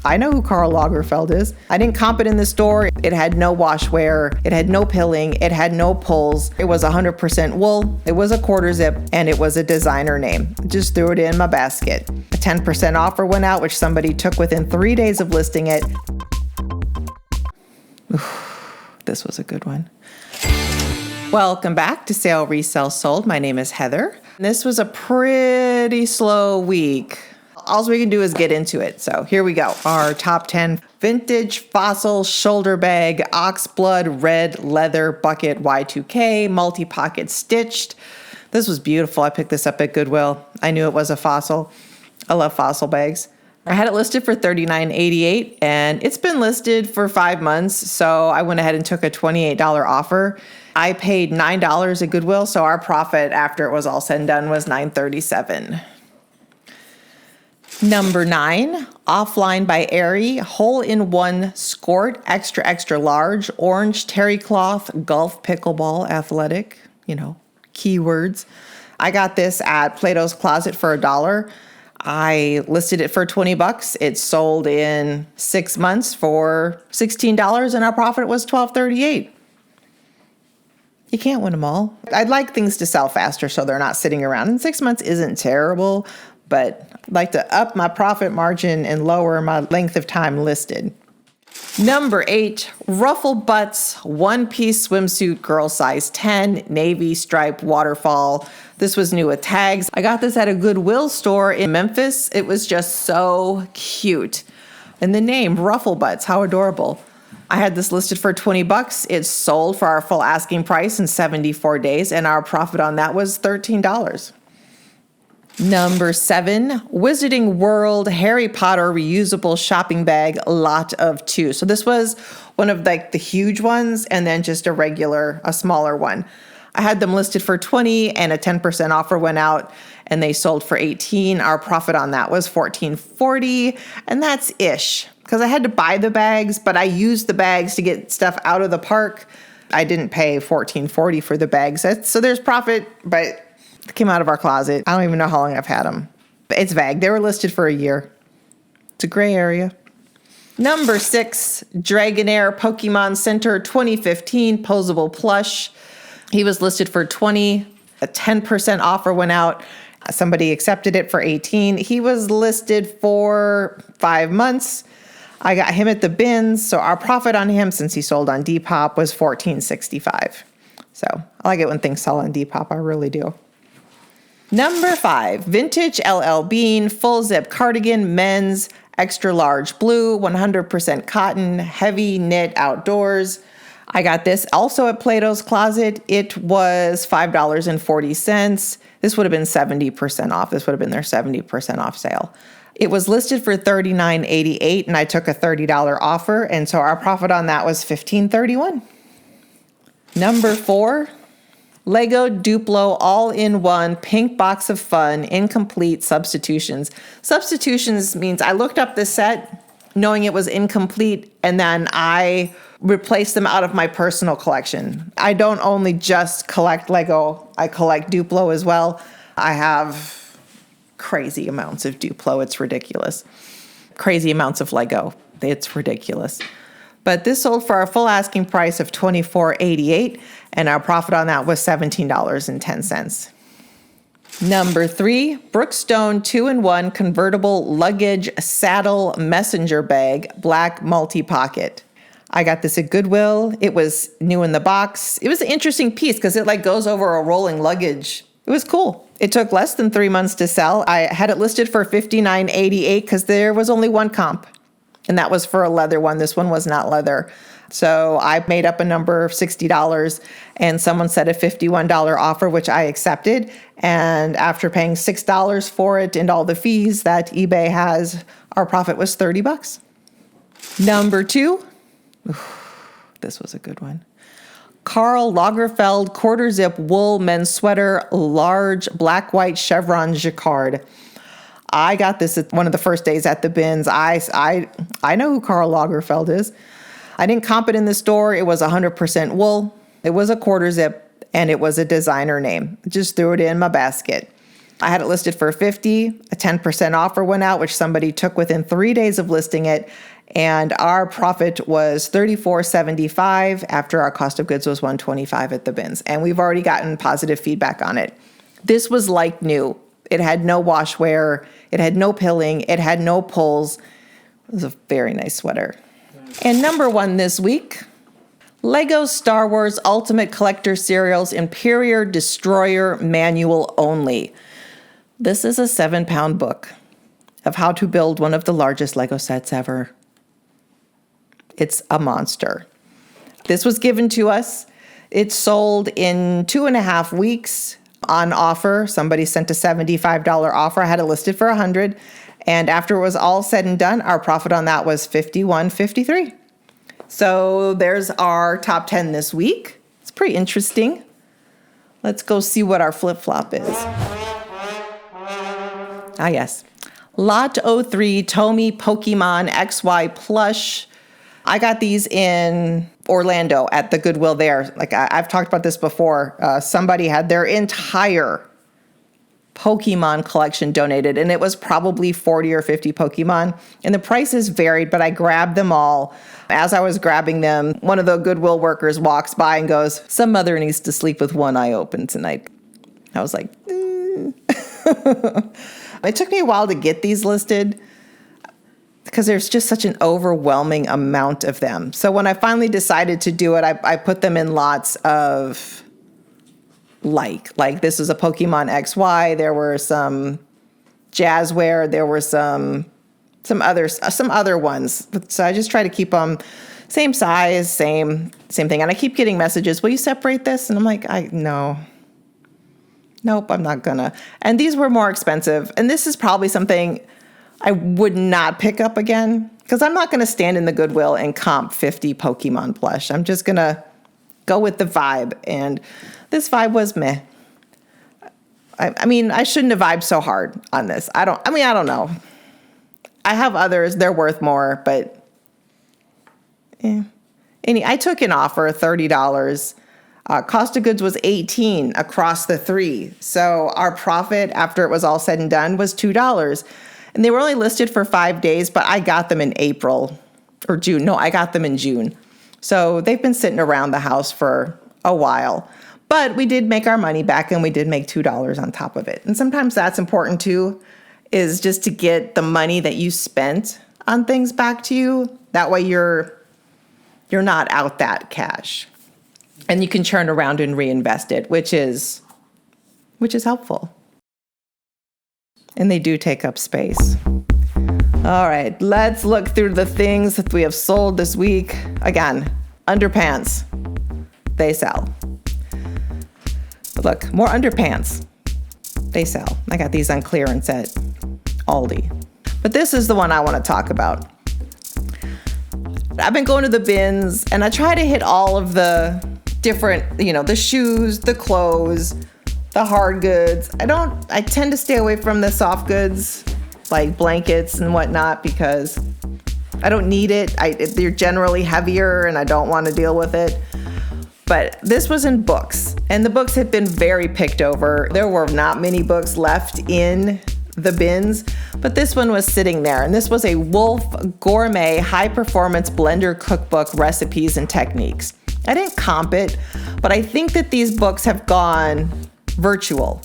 I know who Karl Lagerfeld is. I didn't comp it in the store. It had no washwear. It had no pilling. It had no pulls. It was 100% wool. It was a quarter zip, and it was a designer name. Just threw it in my basket. A 10% offer went out, which somebody took within 3 days of listing it. This was a good one. Welcome back to Sale, Resell, Sold. My name is Heather. This was a pretty slow week. All we can do is get into it. So here we go. Our top 10 vintage fossil shoulder bag, oxblood, red leather bucket, Y2K, multi-pocket stitched. This was beautiful. I picked this up at Goodwill. I knew it was a fossil. I love fossil bags. I had it listed for $39.88 and it's been listed for 5 months. So I went ahead and took a $28 offer. I paid $9 at Goodwill. So our profit after it was all said and done was $9.37. Number 9, Offline by Aerie, hole-in-one skirt, extra, extra large, orange terry cloth, golf pickleball athletic, keywords. I got this at Plato's Closet for $1. I listed it for $20. It sold in 6 months for $16 and our profit was $12.38. You can't win them all. I'd like things to sell faster so they're not sitting around. And 6 months isn't terrible, but I'd like to up my profit margin and lower my length of time listed. Number 8, Ruffle Butts, one-piece swimsuit, girl size 10, navy striped waterfall. This was new with tags. I got this at a Goodwill store in Memphis. It was just so cute. And the name, Ruffle Butts, how adorable. I had this listed for $20. It sold for our full asking price in 74 days, and our profit on that was $13. Number 7, Wizarding World Harry Potter reusable shopping bag, lot of 2. So this was one of the huge ones and then just a smaller one. I had them listed for $20 and a 10% offer went out and they sold for $18. Our profit on that was $14.40 and that's ish because I had to buy the bags, but I used the bags to get stuff out of the park. I didn't pay $14.40 for the bags. So there's profit, but it came out of our closet. I don't even know how long I've had them. But it's vague. They were listed for a year. It's a gray area. Number 6, Dragonair Pokémon Center 2015 Posable Plush. He was listed for $20. A 10% offer went out. Somebody accepted it for $18. He was listed for 5 months. I got him at the bins. So our profit on him, since he sold on Depop, was $14.65. So I like it when things sell on Depop. I really do. Number 5, Vintage LL Bean, full zip cardigan, men's, extra large blue, 100% cotton, heavy knit outdoors. I got this also at Plato's Closet. It was $5.40. This would have been 70% off. This would have been their 70% off sale. It was listed for $39.88 and I took a $30 offer. And so our profit on that was $15.31. Number 4, Lego Duplo all-in-one pink box of fun, incomplete substitutions. Substitutions means I looked up this set knowing it was incomplete and then I replaced them out of my personal collection. I don't only just collect Lego, I collect Duplo as well. I have crazy amounts of Duplo, it's ridiculous. Crazy amounts of Lego, it's ridiculous. But this sold for our full asking price of $24.88, and our profit on that was $17.10. Number 3, Brookstone 2-in-1 convertible luggage saddle messenger bag, black multi-pocket. I got this at Goodwill. It was new in the box. It was an interesting piece because it goes over a rolling luggage. It was cool. It took less than 3 months to sell. I had it listed for $59.88 because there was only one comp. And that was for a leather one. This one was not leather. So I made up a number of $60 and someone said a $51 offer, which I accepted. And after paying $6 for it and all the fees that eBay has, our profit was $30. Number 2, this was a good one. Karl Lagerfeld quarter zip wool men's sweater, large black white chevron jacquard. I got this at one of the first days at the bins. I know who Karl Lagerfeld is. I didn't comp it in the store. It was 100% wool. It was a quarter zip and it was a designer name. Just threw it in my basket. I had it listed for $50. A 10% offer went out, which somebody took within 3 days of listing it. And our profit was $34.75 after our cost of goods was $125 at the bins. And we've already gotten positive feedback on it. This was like new. It had no wash wear. It had no pilling. It had no pulls. It was a very nice sweater. And number 1 this week, Lego Star Wars Ultimate Collector Serials Imperial Destroyer Manual Only. This is a 7-pound book of how to build one of the largest Lego sets ever. It's a monster. This was given to us. It sold in 2.5 weeks on offer. Somebody sent a $75 offer. I had it listed for $100. And after it was all said and done, our profit on that was $51.53. So there's our top 10 this week. It's pretty interesting. Let's go see what our flip-flop is. Ah, yes. Lot 03 Tomy Pokémon XY Plush. I got these in Orlando at the Goodwill there. Like I've talked about this before. Somebody had their entire Pokemon collection donated, and it was probably 40 or 50 Pokemon. And the prices varied, but I grabbed them all. As I was grabbing them, one of the Goodwill workers walks by and goes, "Some mother needs to sleep with one eye open tonight." I was like, It took me a while to get these listed because there's just such an overwhelming amount of them. So when I finally decided to do it, I put them in lots of like this is a Pokemon XY. There were some Jazzware. There were some other ones. So I just try to keep them same size, same thing. And I keep getting messages, "Will you separate this?" And I'm like, Nope, I'm not gonna. And these were more expensive. And this is probably something I would not pick up again because I'm not going to stand in the Goodwill and comp 50 Pokemon plush. I'm just going to go with the vibe. And this vibe was meh. I mean, I shouldn't have vibed so hard on this. I don't know. I have others. They're worth more, but I took an offer, $30. Cost of goods was $18 across the 3. So our profit after it was all said and done was $2. And they were only listed for 5 days, but I got them in April or June. No, I got them in June. So they've been sitting around the house for a while. But we did make our money back, and we did make $2 on top of it. And sometimes that's important too, is just to get the money that you spent on things back to you. That way you're not out that cash. And you can turn around and reinvest it, which is helpful. And they do take up space. All right, let's look through the things that we have sold this week. Again, underpants. They sell. But look, more underpants. They sell. I got these on clearance at Aldi. But this is the one I want to talk about. I've been going to the bins, and I try to hit all of the different, the shoes, the clothes, the hard goods. I tend to stay away from the soft goods, like blankets and whatnot, because I don't need it. They're generally heavier, and I don't want to deal with it. But this was in books, and the books had been very picked over. There were not many books left in the bins, but this one was sitting there, and this was a Wolf Gourmet High Performance Blender Cookbook Recipes and Techniques. I didn't comp it, but I think that these books have gone virtual.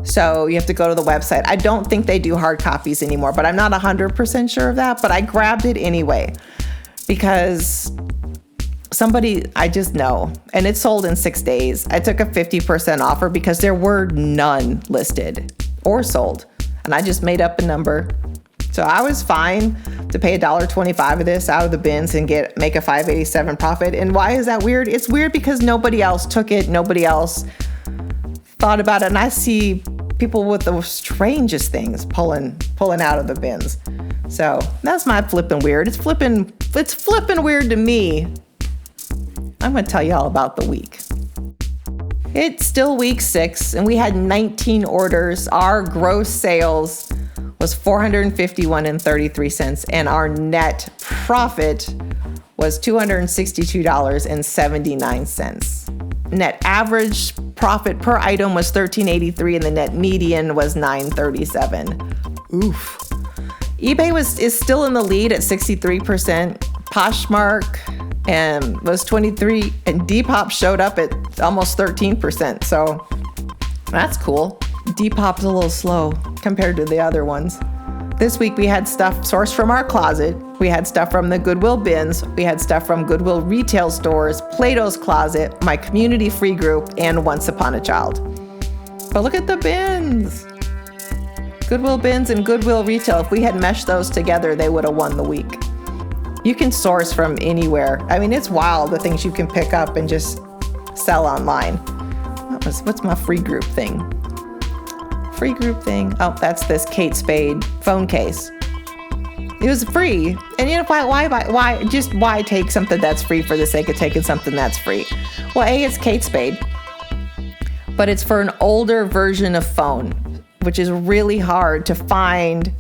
So you have to go to the website. I don't think they do hard copies anymore, but I'm not 100% sure of that. But I grabbed it anyway because somebody I just know, and it sold in 6 days. I took a 50% offer because there were none listed or sold. And I just made up a number. So I was fine to pay $1.25 of this out of the bins and make a $5.87 profit. And why is that weird? It's weird because nobody else took it. Nobody else thought about it. And I see people with the strangest things pulling out of the bins. So that's my flippin' weird. It's flippin' weird to me. I'm going to tell you all about the week. It's still week 6, and we had 19 orders. Our gross sales was $451.33, and our net profit was $262.79. Net average profit per item was $13.83 and the net median was $9.37. Oof. eBay is still in the lead at 63%. Poshmark was 23%, and Depop showed up at almost 13%. So that's cool. Depop's a little slow compared to the other ones. This week we had stuff sourced from our closet. We had stuff from the Goodwill bins. We had stuff from Goodwill retail stores, Plato's Closet, my community free group, and Once Upon a Child. But look at the bins. Goodwill bins and Goodwill retail. If we had meshed those together, they would have won the week. You can source from anywhere. I mean, it's wild the things you can pick up and just sell online. What's my free group thing? Free group thing. Oh, that's this Kate Spade phone case. It was free. And you know, why take something that's free for the sake of taking something that's free? Well, A, it's Kate Spade, but it's for an older version of phone, which is really hard to find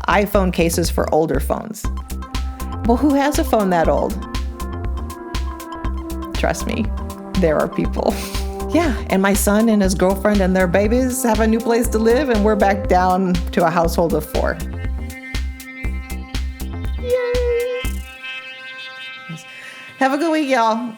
iPhone cases for older phones. Well, who has a phone that old? Trust me, there are people. Yeah, and my son and his girlfriend and their babies have a new place to live, and we're back down to a household of 4. Yay! Have a good week, y'all.